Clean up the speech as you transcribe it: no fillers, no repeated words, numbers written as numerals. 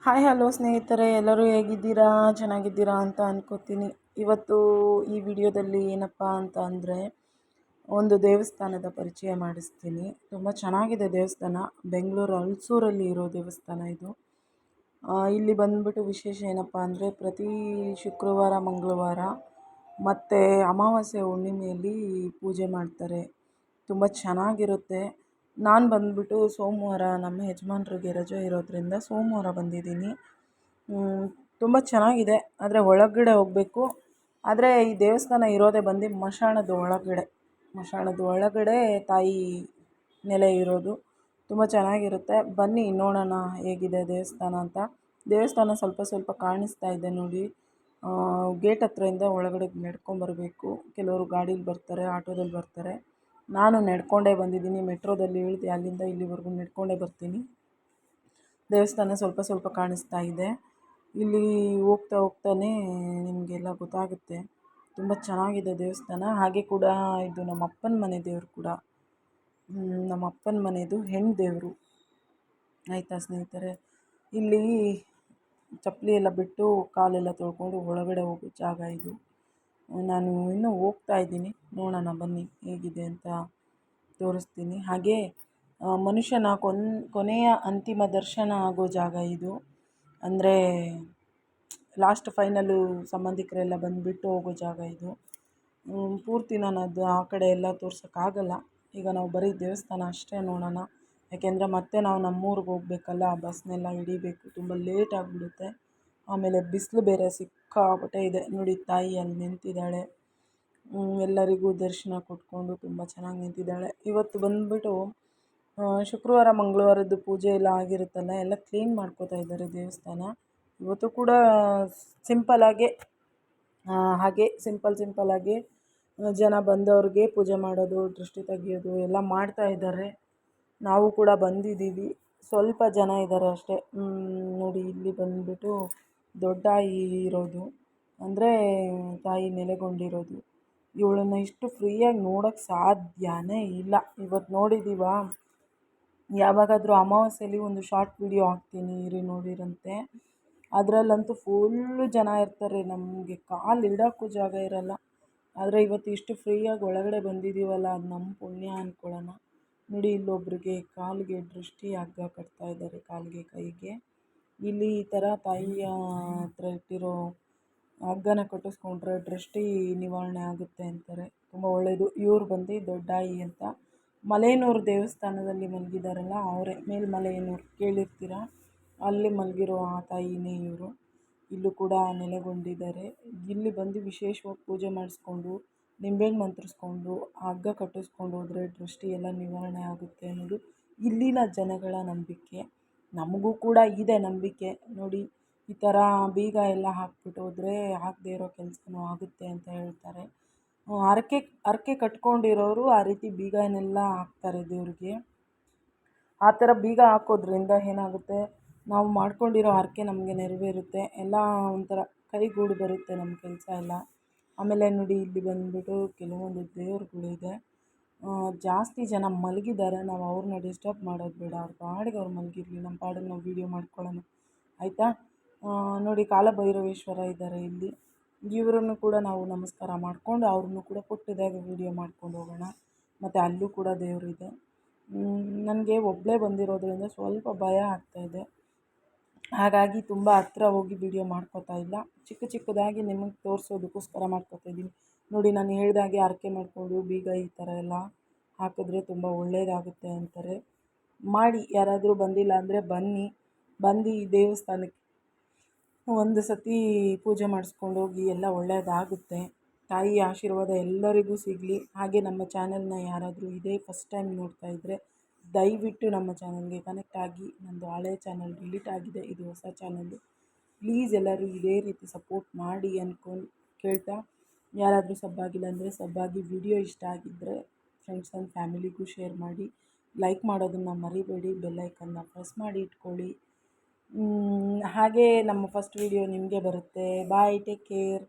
Hi hello ಸ್ನೇಹಿತರೆ, ಎಲ್ಲರೂ ಹೇಗಿದ್ದೀರಾ? ಚೆನ್ನಾಗಿದ್ದೀರಾ ಅಂತ ಅನ್ಕೋತೀನಿ. ಇವತ್ತು ಈ ವಿಡಿಯೋದಲ್ಲಿ ಏನಪ್ಪ ಅಂತ ಅಂದರೆ ಒಂದು ದೇವಸ್ಥಾನದ ಪರಿಚಯ ಮಾಡಿಸ್ತೀನಿ. ತುಂಬ ಚೆನ್ನಾಗಿದೆ ದೇವಸ್ಥಾನ. ಬೆಂಗಳೂರು ಹಲಸೂರಲ್ಲಿ ಇರೋ ದೇವಸ್ಥಾನ ಇದು. ಇಲ್ಲಿ ಬಂದುಬಿಟ್ಟು ವಿಶೇಷ ಏನಪ್ಪ ಅಂದರೆ ಪ್ರತಿ ಶುಕ್ರವಾರ ಮಂಗಳವಾರ ಮತ್ತು ಅಮಾವಾಸ್ಯೆ ಹುಣ್ಣಿಮೆಯಲ್ಲಿ ಪೂಜೆ ಮಾಡ್ತಾರೆ. ತುಂಬ ಚೆನ್ನಾಗಿರುತ್ತೆ. ನಾನು ಬಂದುಬಿಟ್ಟು ಸೋಮವಾರ ನಮ್ಮ ಯಜಮಾನ್ರಿಗೆ ರಜೆ ಇರೋದ್ರಿಂದ ಸೋಮವಾರ ಬಂದಿದ್ದೀನಿ. ತುಂಬ ಚೆನ್ನಾಗಿದೆ. ಆದರೆ ಒಳಗಡೆ ಹೋಗಬೇಕು. ಆದರೆ ಈ ದೇವಸ್ಥಾನ ಇರೋದೇ ಬಂದು ಮಶಾಣದ ಒಳಗಡೆ ತಾಯಿ ನೆಲೆ ಇರೋದು. ತುಂಬ ಚೆನ್ನಾಗಿರುತ್ತೆ. ಬನ್ನಿ ನೋಡೋಣ ಹೇಗಿದೆ ದೇವಸ್ಥಾನ ಅಂತ. ದೇವಸ್ಥಾನ ಸ್ವಲ್ಪ ಸ್ವಲ್ಪ ಕಾಣಿಸ್ತಾ ಇದೆ ನೋಡಿ. ಗೇಟ್ ಹತ್ರದಿಂದ ಒಳಗಡೆ ನಡ್ಕೊಂಬರಬೇಕು. ಕೆಲವರು ಗಾಡೀಲಿ ಬರ್ತಾರೆ, ಆಟೋದಲ್ಲಿ ಬರ್ತಾರೆ. ನಾನು ನಡ್ಕೊಂಡೇ ಬಂದಿದ್ದೀನಿ. ಮೆಟ್ರೋದಲ್ಲಿ ಇಳಿದು ಅಲ್ಲಿಂದ ಇಲ್ಲಿವರೆಗೂ ನಡ್ಕೊಂಡೇ ಬರ್ತೀನಿ. ದೇವಸ್ಥಾನ ಸ್ವಲ್ಪ ಸ್ವಲ್ಪ ಕಾಣಿಸ್ತಾ ಇದೆ. ಇಲ್ಲಿ ಹೋಗ್ತಾ ಹೋಗ್ತಾನೆ ನಿಮಗೆಲ್ಲ ಗೊತ್ತಾಗುತ್ತೆ. ತುಂಬ ಚೆನ್ನಾಗಿದೆ ದೇವಸ್ಥಾನ. ಹಾಗೆ ಕೂಡ ಇದು ನಮ್ಮ ಅಪ್ಪನ ಮನೆ ದೇವರು ಕೂಡ. ನಮ್ಮ ಅಪ್ಪನ ಮನೆಯದು ಹೆಣ್ಣು ದೇವರು. ಆಯಿತಾ ಸ್ನೇಹಿತರೆ, ಇಲ್ಲಿ ಚಪ್ಪಲಿ ಎಲ್ಲ ಬಿಟ್ಟು ಕಾಲೆಲ್ಲ ತೊಳ್ಕೊಂಡು ಒಳಗಡೆ ಹೋಗೋ ಜಾಗ ಇದು. ನಾನು ಇನ್ನೂ ಹೋಗ್ತಾ ಇದ್ದೀನಿ. ನೋಡೋಣ ಬನ್ನಿ ಹೇಗಿದೆ ಅಂತ ತೋರಿಸ್ತೀನಿ. ಹಾಗೆ ಮನುಷ್ಯನ ಕೊನೆಯ ಅಂತಿಮ ದರ್ಶನ ಆಗೋ ಜಾಗ ಇದು. ಅಂದರೆ ಲಾಸ್ಟ್ ಫೈನಲ್ಲು ಸಂಬಂಧಿಕರೆಲ್ಲ ಬಂದುಬಿಟ್ಟು ಹೋಗೋ ಜಾಗ ಇದು. ಪೂರ್ತಿ ನಾನು ಅದು ಆ ಕಡೆ ಎಲ್ಲ ತೋರ್ಸೋಕ್ಕಾಗಲ್ಲ. ಈಗ ನಾವು ಬರೀ ದೇವಸ್ಥಾನ ಅಷ್ಟೇ ನೋಡೋಣ. ಯಾಕೆಂದರೆ ಮತ್ತೆ ನಾವು ನಮ್ಮೂರಿಗೆ ಹೋಗಬೇಕಲ್ಲ, ಬಸ್ನೆಲ್ಲ ಹಿಡಿಬೇಕು. ತುಂಬ ಲೇಟ್ ಆಗಿಬಿಡುತ್ತೆ. ಆಮೇಲೆ ಬಿಸಿಲು ಬೇರೆ ಸಿಕ್ಕಾಪಟ್ಟೆ ಇದೆ. ನೋಡಿ ತಾಯಿ ಅಲ್ಲಿ ನಿಂತಿದ್ದಾಳೆ. ಎಲ್ಲರಿಗೂ ದರ್ಶನ ಕೊಟ್ಕೊಂಡು ತುಂಬ ಚೆನ್ನಾಗಿ ನಿಂತಿದ್ದಾಳೆ. ಇವತ್ತು ಬಂದುಬಿಟ್ಟು ಶುಕ್ರವಾರ ಮಂಗಳವಾರದ್ದು ಪೂಜೆ ಎಲ್ಲ ಆಗಿರುತ್ತಲ್ಲ, ಎಲ್ಲ ಕ್ಲೀನ್ ಮಾಡ್ಕೋತಾ ಇದ್ದಾರೆ ದೇವಸ್ಥಾನ. ಇವತ್ತು ಕೂಡ ಸಿಂಪಲ್ಲಾಗಿ ಜನ ಬಂದವ್ರಿಗೆ ಪೂಜೆ ಮಾಡೋದು, ದೃಷ್ಟಿ ತೆಗಿಯೋದು ಎಲ್ಲ ಮಾಡ್ತಾ ಇದ್ದಾರೆ. ನಾವು ಕೂಡ ಬಂದಿದ್ದೀವಿ. ಸ್ವಲ್ಪ ಜನ ಇದ್ದಾರೆ ಅಷ್ಟೇ. ನೋಡಿ ಇಲ್ಲಿ ಬಂದುಬಿಟ್ಟು ದೊಡ್ಡ ತಾಯಿ ಇರೋದು, ಅಂದರೆ ತಾಯಿ ನೆಲೆಗೊಂಡಿರೋದು. ಇವಳನ್ನು ಇಷ್ಟು ಫ್ರೀಯಾಗಿ ನೋಡೋಕ್ಕೆ ಸಾಧ್ಯನೇ ಇಲ್ಲ. ಇವತ್ತು ನೋಡಿದ್ದೀವ. ಯಾವಾಗಾದರೂ ಅಮಾವಾಸ್ಯೆಯಲ್ಲಿ ಒಂದು ಶಾರ್ಟ್ ವಿಡಿಯೋ ಹಾಕ್ತೀನಿ ಇರಿ, ನೋಡಿರಂತೆ. ಅದರಲ್ಲಂತೂ ಫುಲ್ಲು ಜನ ಇರ್ತಾರೆ. ನಮಗೆ ಕಾಲು ಇಡೋಕ್ಕೂ ಜಾಗ ಇರಲ್ಲ. ಆದರೆ ಇವತ್ತು ಇಷ್ಟು ಫ್ರೀಯಾಗಿ ಒಳಗಡೆ ಬಂದಿದ್ದೀವಲ್ಲ, ಅದು ನಮ್ಮ ಪುಣ್ಯ ಅಂದ್ಕೊಳ್ಳೋಣ. ನೋಡಿ ಇಲ್ಲೊಬ್ರಿಗೆ ಕಾಲಿಗೆ ದೃಷ್ಟಿ ಹಗ್ಗ ಕಟ್ತಾ ಇದ್ದಾರೆ, ಕಾಲಿಗೆ ಕೈಗೆ. ಇಲ್ಲಿ ಈ ಥರ ತಾಯಿಯ ಹತ್ರ ಇಟ್ಟಿರೋ ಹಗ್ಗನ ಕಟ್ಟಿಸ್ಕೊಂಡ್ರೆ ದೃಷ್ಟಿ ನಿವಾರಣೆ ಆಗುತ್ತೆ ಅಂತಾರೆ. ತುಂಬ ಒಳ್ಳೆಯದು. ಇವ್ರು ಬಂದು ದೊಡ್ಡಾಯಿ ಅಂತ. ಮಲೇನೂರು ದೇವಸ್ಥಾನದಲ್ಲಿ ಮಲಗಿದಾರಲ್ಲ ಅವರೇ. ಮೇಲ್ಮಲೆಯನೂರು ಕೇಳಿರ್ತೀರ, ಅಲ್ಲಿ ಮಲಗಿರೋ ಆ ತಾಯಿನೇ ಇವರು. ಇಲ್ಲೂ ಕೂಡ ನೆಲೆಗೊಂಡಿದ್ದಾರೆ. ಇಲ್ಲಿ ಬಂದು ವಿಶೇಷವಾಗಿ ಪೂಜೆ ಮಾಡಿಸ್ಕೊಂಡು ನಿಂಬೆಹಣ್ಣು ಮಂತ್ರಿಸ್ಕೊಂಡು ಹಗ್ಗ ಕಟ್ಟಿಸ್ಕೊಂಡು ಹೋದರೆ ದೃಷ್ಟಿ ಎಲ್ಲ ನಿವಾರಣೆ ಆಗುತ್ತೆ ಅನ್ನೋದು ಇಲ್ಲಿನ ಜನಗಳ ನಂಬಿಕೆ. ನಮಗೂ ಕೂಡ ಇದೆ ನಂಬಿಕೆ. ನೋಡಿ ಈ ಥರ ಬೀಗ ಎಲ್ಲ ಹಾಕ್ಬಿಟ್ಟು ಹೋದರೆ ಆಗದೇ ಇರೋ ಕೆಲಸನೂ ಆಗುತ್ತೆ ಅಂತ ಹೇಳ್ತಾರೆ. ಹರಕೆ ಕಟ್ಕೊಂಡಿರೋರು ಆ ರೀತಿ ಬೀಗನೆಲ್ಲ ಹಾಕ್ತಾರೆ ದೇವ್ರಿಗೆ. ಆ ಥರ ಬೀಗ ಹಾಕೋದ್ರಿಂದ ಏನಾಗುತ್ತೆ, ನಾವು ಮಾಡ್ಕೊಂಡಿರೋ ಹರಕೆ ನಮಗೆ ನೆರವೇರುತ್ತೆ. ಎಲ್ಲ ಒಂಥರ ಕೈಗೂಡಿ ಬರುತ್ತೆ ನಮ್ಮ ಕೆಲಸ ಎಲ್ಲ. ಆಮೇಲೆ ನೋಡಿ ಇಲ್ಲಿ ಬಂದುಬಿಟ್ಟು ಕೆಲವೊಂದು ದೇವ್ರುಗಳಿದೆ. ಜಾಸ್ತಿ ಜನ ಮಲಗಿದ್ದಾರೆ. ನಾವು ಅವ್ರನ್ನ ಡಿಸ್ಟರ್ಬ್ ಮಾಡೋದು ಬೇಡ. ಅವ್ರ ಪಾಡಿಗೆ ಅವ್ರು ಮಲಗಿರಲಿ, ನಮ್ಮ ಪಾಡಿಗೆ ನಾವು ವೀಡಿಯೋ ಮಾಡ್ಕೊಳ್ಳೋಣ, ಆಯಿತಾ? ನೋಡಿ ಕಾಲಭೈರವೇಶ್ವರ ಇದ್ದಾರೆ ಇಲ್ಲಿ. ಇವರನ್ನು ಕೂಡ ನಾವು ನಮಸ್ಕಾರ ಮಾಡಿಕೊಂಡು ಅವ್ರನ್ನೂ ಕೂಡ ಪುಟ್ಟದಾಗಿ ವೀಡಿಯೋ ಮಾಡ್ಕೊಂಡು ಹೋಗೋಣ. ಮತ್ತು ಅಲ್ಲೂ ಕೂಡ ದೇವರಿದೆ. ನನಗೆ ಒಬ್ಬಳೇ ಬಂದಿರೋದ್ರಿಂದ ಸ್ವಲ್ಪ ಭಯ ಆಗ್ತಾಯಿದೆ. ಹಾಗಾಗಿ ತುಂಬ ಹತ್ರ ಹೋಗಿ ವೀಡಿಯೋ ಮಾಡ್ಕೋತಾ ಇಲ್ಲ. ಚಿಕ್ಕದಾಗಿ ನಿಮಗೆ ತೋರಿಸೋದಕ್ಕೋಸ್ಕರ ಮಾಡ್ಕೋತಾ ಇದ್ದೀನಿ. ನೋಡಿ ನಾನು ಹೇಳಿದಾಗೆ ಹರಕೆ ಮಾಡಿಕೊಂಡು ಬೀಗ ಈ ಥರ ಎಲ್ಲ ಹಾಕಿದ್ರೆ ತುಂಬ ಒಳ್ಳೆಯದಾಗುತ್ತೆ ಅಂತಾರೆ. ಮಾಡಿ, ಯಾರಾದರೂ ಬಂದಿಲ್ಲ ಅಂದರೆ ಬಂದು ಈ ದೇವಸ್ಥಾನಕ್ಕೆ ಒಂದು ಸತಿ ಪೂಜೆ ಮಾಡಿಸ್ಕೊಂಡು ಹೋಗಿ, ಎಲ್ಲ ಒಳ್ಳೆಯದಾಗುತ್ತೆ. ತಾಯಿ ಆಶೀರ್ವಾದ ಎಲ್ಲರಿಗೂ ಸಿಗಲಿ. ಹಾಗೆ ನಮ್ಮ ಚಾನಲ್ನ ಯಾರಾದರೂ ಇದೇ ಫಸ್ಟ್ ಟೈಮ್ ನೋಡ್ತಾ ಇದ್ದರೆ ದಯವಿಟ್ಟು ನಮ್ಮ ಚಾನಲ್ಗೆ ಕನೆಕ್ಟ್ ಆಗಿ. ನನ್ನದು ಹಳೆ ಚಾನಲ್ ಡಿಲೀಟ್ ಆಗಿದೆ, ಇದು ಹೊಸ ಚಾನಲ್ಲು. ಪ್ಲೀಸ್ ಎಲ್ಲರೂ ಇದೇ ರೀತಿ ಸಪೋರ್ಟ್ ಮಾಡಿ ಅಂದ್ಕೊಂಡು ಕೇಳ್ತಾ, ಯಾರಾದರೂ ಸಬ್ಬಾಗಿಲ್ಲ ಅಂದರೆ ಸಬ್ಬಾಗಿ. ವಿಡಿಯೋ ಇಷ್ಟ ಆಗಿದ್ದರೆ ಫ್ರೆಂಡ್ಸ್ ಆ್ಯಂಡ್ ಫ್ಯಾಮಿಲಿಗೂ ಶೇರ್ ಮಾಡಿ. ಲೈಕ್ ಮಾಡೋದನ್ನು ಮರಿಬೇಡಿ. ಬೆಲ್ಲೈಕನ್ನ ಪ್ರೆಸ್ ಮಾಡಿ ಇಟ್ಕೊಳ್ಳಿ. ಹಾಗೆ ನಮ್ಮ ಫಸ್ಟ್ ವಿಡಿಯೋ ನಿಮಗೆ ಬರುತ್ತೆ. ಬಾಯ್, ಟೇಕ್ ಕೇರ್.